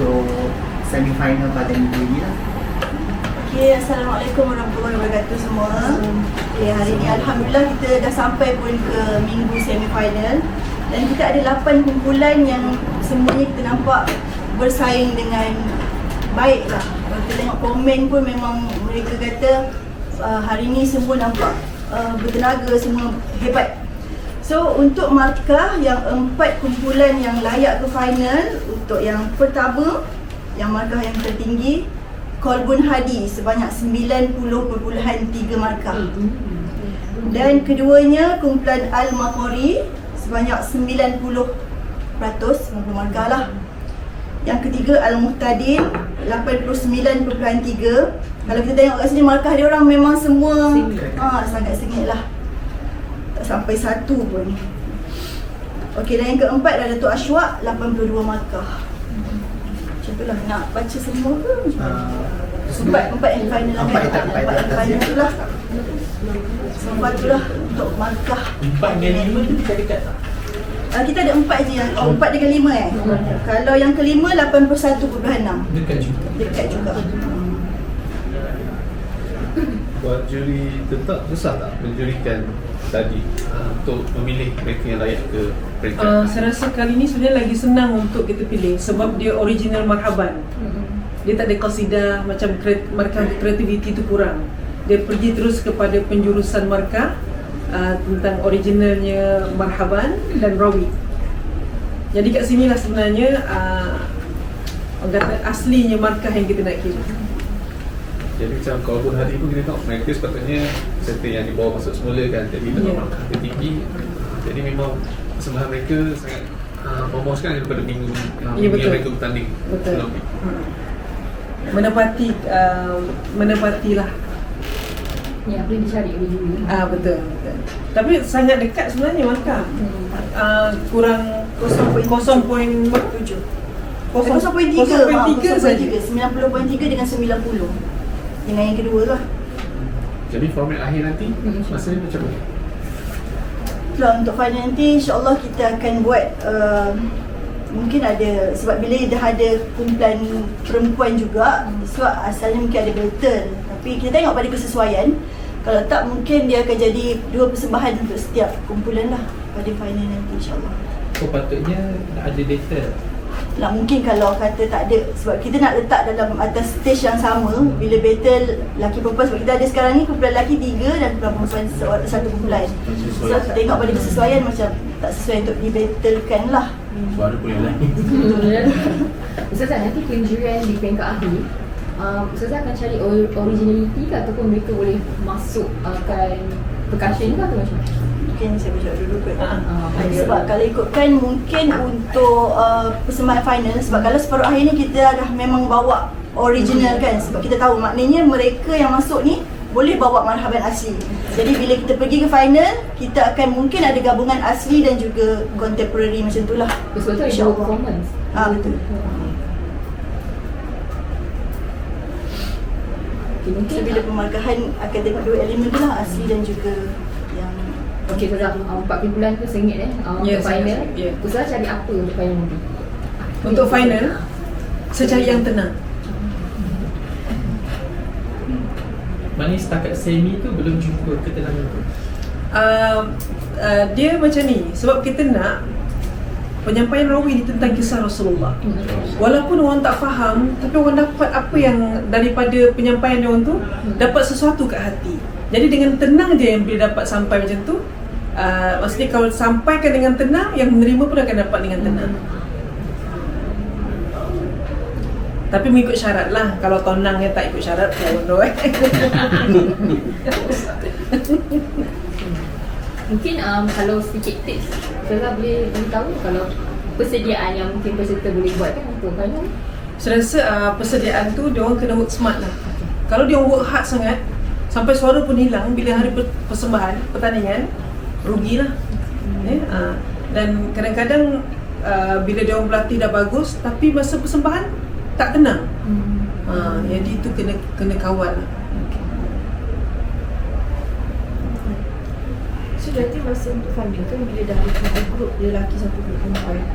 untuk semi final pada minggu ini lah. Okay, Assalamualaikum warahmatullahi wabarakatuh semua. Okay, hari ni Alhamdulillah kita dah sampai pun ke minggu semi final. Dan kita ada 8 kumpulan yang semuanya kita nampak bersaing dengan baik lah. Kalau kita tengok komen pun memang mereka kata hari ni semua nampak bertenaga, semua hebat. So untuk markah yang 4 kumpulan yang layak ke final, untuk yang pertama, yang markah yang tertinggi, Kolbun Hadi sebanyak 90.3 markah. Dan keduanya kumpulan Al-Maqari sebanyak 90% markah lah. Yang ketiga Al-Muhtadin 89.3. Kalau kita tengok kat sini markah dia orang memang semua sangat sengit lah, tak sampai 1 pun. Okey, dan yang keempat ada Datuk Ashwaq 82 markah. Macam tu lah, nak baca semua ke? Empat yang final lah kan? Empat yang final tu lah. Sempat tu lah untuk markah 4 dengan 5 tu dekat-dekat tak? kita ada 4 je, 4 dengan 5 Kalau yang kelima 81.6. Dekat juga. Dekat juga. Buat juri tetap susah tak menjurikan tadi untuk memilih mereka yang layak ke peringkat? Saya rasa kali ni sebenarnya lagi senang untuk kita pilih sebab dia original marhaban. Dia tak ada qasidah macam markah kreativiti tu kurang. Dia pergi terus kepada penjurusan markah tentang originalnya marhaban dan rawi. Jadi kat sini lah sebenarnya orang kata aslinya markah yang kita nak kira. Jadi macam Kolbun Hadi pun kita tengok mereka sepatutnya serta yang dibawa masuk semula kan, jadi dalam markah tertinggi. Jadi memang persembahan mereka sangat memuaskan daripada minggu yang mereka bertanding. Betul. Menepatilah yang boleh dicari oleh juri. Betul. Tapi sangat dekat sebenarnya markah. Kurang 0.7 saja. 90.3 dengan 90 dengan yang kedua lah. Jadi format akhir nanti masanya macam mana? Itulah untuk final nanti insyaAllah kita akan buat mungkin ada, sebab bila dah ada kumpulan perempuan juga, sebab asalnya mungkin ada battle, tapi kita tengok pada kesesuaian. Kalau tak, mungkin dia akan jadi 2 persembahan untuk setiap kumpulan lah pada final nanti insyaAllah. So patutnya nak ada battle lah, mungkin kalau kata tak ada, sebab kita nak letak dalam atas stage yang sama. Bila battle lelaki perempuan, sebab kita ada sekarang ni kumpulan lelaki 3 dan kumpulan perempuan 1 kumpulan. So kita tengok pada kesesuaian, macam tak sesuai untuk dibattlekan lah. baru pun yang lain. Ustazah, nanti penjurian di peringkat akhir, Ustazah akan cari originality ke ataupun mereka boleh masukkan percussion ke atau macam mana? Mungkin saya jawab dulu kot. Sebab kalau ikutkan mungkin untuk persembahan final, sebab kalau separuh akhir ni kita dah memang bawa original kan, sebab kita tahu maknanya mereka yang masuk ni boleh bawa marhaban asli. Jadi bila kita pergi ke final, kita akan mungkin ada gabungan asli dan juga contemporary macam tu lah. Sebab tu ada performance. Betul. Mungkin So bila pemarkahan akan tengok 2 elemen tu lah, asli dan juga yang okey, Ustazah, 4 kumpulan tu sengit untuk final. Ustazah cari apa untuk final nanti? Untuk final, saya cari yang tenang. Maknanya setakat semi tu belum jumpa ketenangan tu. Dia macam ni, sebab kita nak penyampaian rawi ni tentang kisah Rasulullah. Walaupun orang tak faham, tapi orang dapat apa yang daripada penyampaian dia orang tu, dapat sesuatu kat hati. Jadi dengan tenang dia yang boleh dapat sampai macam tu. Maksudnya kalau sampaikan dengan tenang, yang menerima pun akan dapat dengan tenang. Tapi mengikut syarat lah. Kalau tonang yang tak ikut syarat, bodoh Mungkin kalau sedikit tips, Ustazah boleh beritahu kalau persediaan yang mungkin peserta boleh buat kan untuk final? Saya rasa persediaan tu dia orang kena work smart lah. Kalau dia work hard sangat, sampai suara pun hilang bila hari persembahan, pertandingan, rugilah. Dan kadang-kadang bila dia orang berlatih dah bagus, tapi masa persembahan tak tenang. Jadi itu kena kawal lah. So nanti masa untuk final tu bila dah ada grup lelaki satu grup perempuan,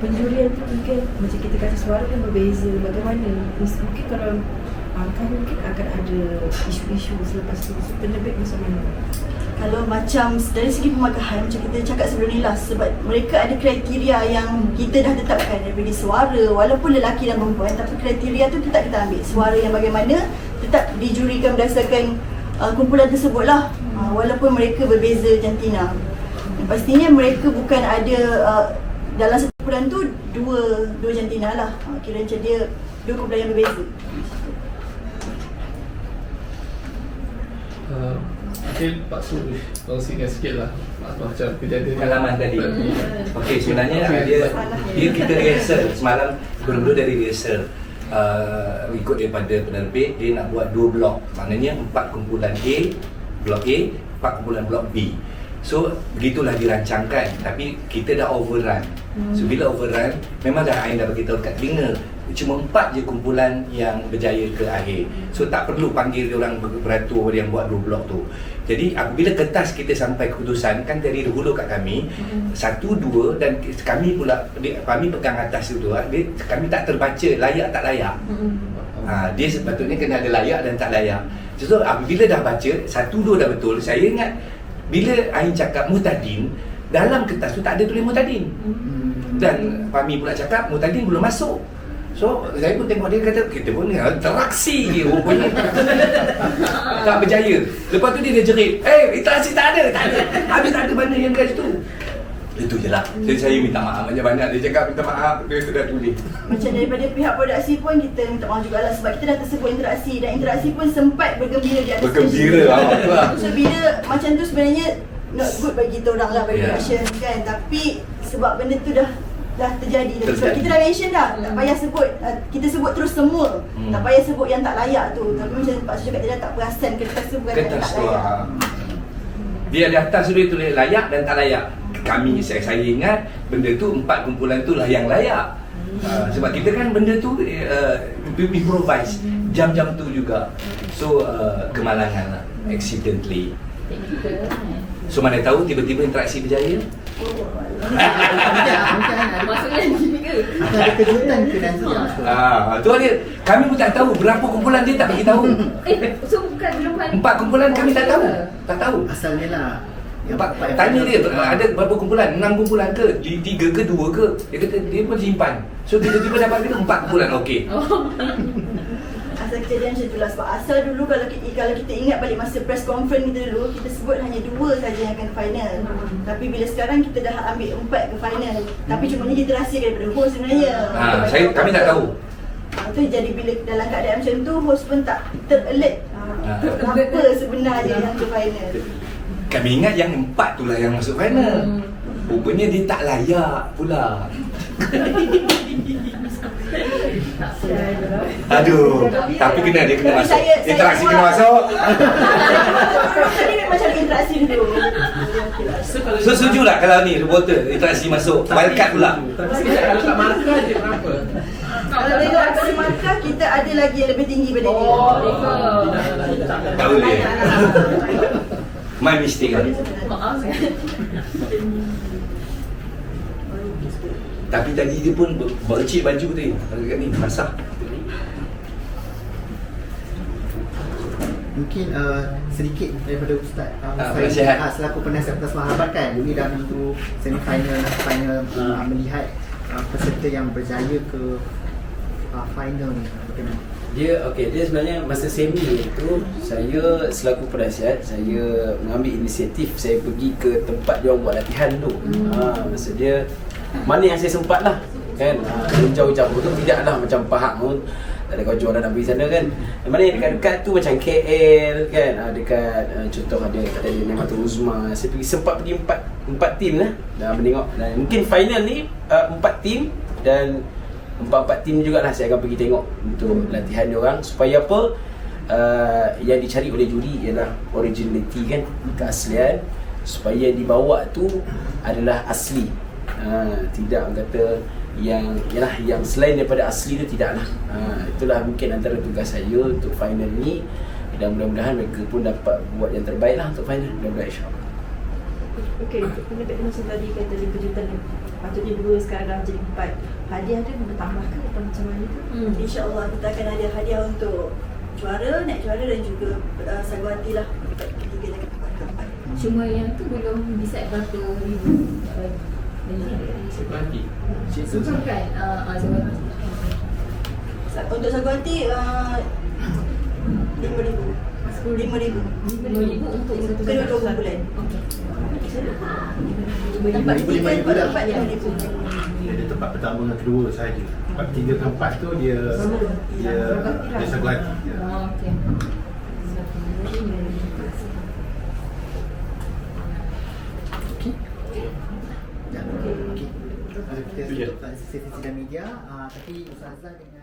penjurian tu mungkin macam kita kata suara kan berbeza. Bagaimana? Mungkin kalau kan mungkin akan ada isu-isu selepas tu. So, penerbit macam mana? Kalau macam dari segi pemakahan, macam kita cakap sebelum ni lah, sebab mereka ada kriteria yang kita dah tetapkan daripada suara, walaupun lelaki dan perempuan, tapi kriteria tu tetap kita ambil. Suara yang bagaimana tetap dijurikan berdasarkan kumpulan tersebut lah, walaupun mereka berbeza jantina. Pastinya mereka bukan ada dalam satu kumpulan tu dua jantina lah, kira macam dia dua kumpulan yang berbeza. Mungkin Pak Su kongsikan sikit lah macam kejadian pengalaman tadi. Okey, sebenarnya dia kita rehearsal semalam, berdua dari rehearsal ikut daripada penerbit, dia nak buat 2 blok, maknanya 4 kumpulan A, blok A, 4 kumpulan blok B. So begitulah dirancangkan, tapi kita dah overrun. So bila overrun, memang dah Ain dah beritahu kat telinga, cuma 4 je kumpulan yang berjaya ke akhir. So tak perlu panggil dia orang beratur yang buat 2 blok tu. Jadi apabila kertas kita sampai keputusan, kan dari dahulu kat kami 1, 2 dan kami pula kami pegang atas itu, kami tak terbaca layak tak layak. Dia sepatutnya kena ada layak dan tak layak. So apabila dah baca 1, 2 dah betul, saya ingat bila Ain cakap Muhtadin, dalam kertas tu tak ada tulis Muhtadin. Dan Fahmi pula cakap Muhtadin belum masuk. So saya pun tengok dia kata kita pun interaksi je rupanya. Tak berjaya. Lepas tu dia jerit, interaksi tak ada. Habis tak ada mana yang kat situ. Itu je lah. Jadi saya minta maaf banyak-banyak. Dia cakap minta maaf, dia sudah tulis. Macam daripada pihak produksi pun kita minta maaf jugalah, sebab kita dah tersebut interaksi, dan interaksi pun sempat bergembira di atas bergembira lah. So bila macam tu sebenarnya not good bagi kita orang lah, bagi production kan. Tapi sebab benda tu dah terjadi. Sebab kita dah mention dah, tak payah sebut, kita sebut terus semua. Tak payah sebut yang tak layak tu. Tapi macam Pak Su cakap, dia dah tak perasan kertas tu bukan tak layak. Dia di atas tu dia tulis layak dan tak layak. Saya ingat benda tu 4 kumpulan tu lah yang layak. Sebab kita kan benda tu improvise jam-jam tu juga. So kemalangan lah, accidentally. So mana tahu tiba-tiba interaksi berjaya. Maksudnya gini ke? Ada kejutan ke nanti? Tu dia. Kami pun tak tahu berapa kumpulan dia, tak bagi tahu. So bukan belum 4 kumpulan kami tak tahu. Tak tahu. Asalnya lah. Tanya dia ada berapa kumpulan, 6 kumpulan ke, 3 ke, 2 ke. Dia kata dia pun simpan. So tiba-tiba dapat kena 4 kumpulan. Okey. Asal kejadian macam itulah. Sebab asal dulu kalau kita ingat balik masa press conference kita dulu, kita sebut hanya 2 saja yang akan final. Tapi bila sekarang kita dah ambil 4 ke final. Tapi cuma ni kita rahsia daripada host sebenarnya. Kami tak tahu. Itu jadi bila dalam keadaan macam tu, host pun tak teralert apa sebenarnya yang ke final. Kami ingat yang 4 tu lah yang masuk final. Rupanya dia tak layak pula. Aduh, tapi dia kena masuk. Interaksi kena masuk. Tadi macam interaksi dulu. So setuju tak kalau ni reporter interaksi masuk? Wildcard pula. Tapi kalau tak markah je berapa? Kalau tengok atas markah, kita ada lagi yang lebih tinggi pada dia. Tak boleh. My mistake. Maaf. Tapi tadi dia pun bercik baju tadi. Kat ni basah. Mungkin sedikit daripada Ustaz penasihat. Selaku penasihat atas mahabat kan, ini dah minggu semi-final dan final, melihat peserta yang berjaya ke final ni bagaimana? Dia sebenarnya masa semi itu saya selaku penasihat, saya mengambil inisiatif, saya pergi ke tempat dia orang buat latihan tu. Masa dia mana yang saya sempat lah kan, jauh-jauh tu tidaklah macam Pahang pun tak ada kawan nak pergi sana kan. Mana yang dekat-dekat tu macam KL kan, dekat contoh ada tadi Nematul Uzma, saya pergi sempat pergi 4 tim lah dah menengok, dan mungkin final ni 4 tim dan 4 tim jugalah saya akan pergi tengok untuk latihan dia orang, supaya apa, yang dicari oleh juri ialah originality kan, keaslian, supaya yang dibawa tu adalah asli. Tidak kata yang selain daripada asli tu tidaklah. Itulah mungkin antara tugas saya untuk final ni, dan mudah-mudahan mereka pun dapat buat yang terbaik lah untuk final, mudah-mudahan insya-Allah. Okey, untuk pendapat masa tadi kata 5 juta ni patutnya 2, sekarang dah jadi 4. Hadiah dia bertambah ke atau macam mana tu? InsyaAllah kita akan ada hadiah untuk juara, naik juara dan juga Sagawati lah dekat ketiga dan keempat. Cuma yang tu belum decide berapa ribu. Sagawati. Bukan, Sagawati. Untuk Sagawati 5,000. 5,000 untuk satu kedua-dua kumpulan. Okey. Tempat ketiga, tempat dah. keempat 5,000. Dia tempat pertama dengan kedua sahaja. Tempat 3 ke 4 tu dia Sagawati. Okey. Okey. Kita tutup sesi sidang media, tapi Ustazah dengan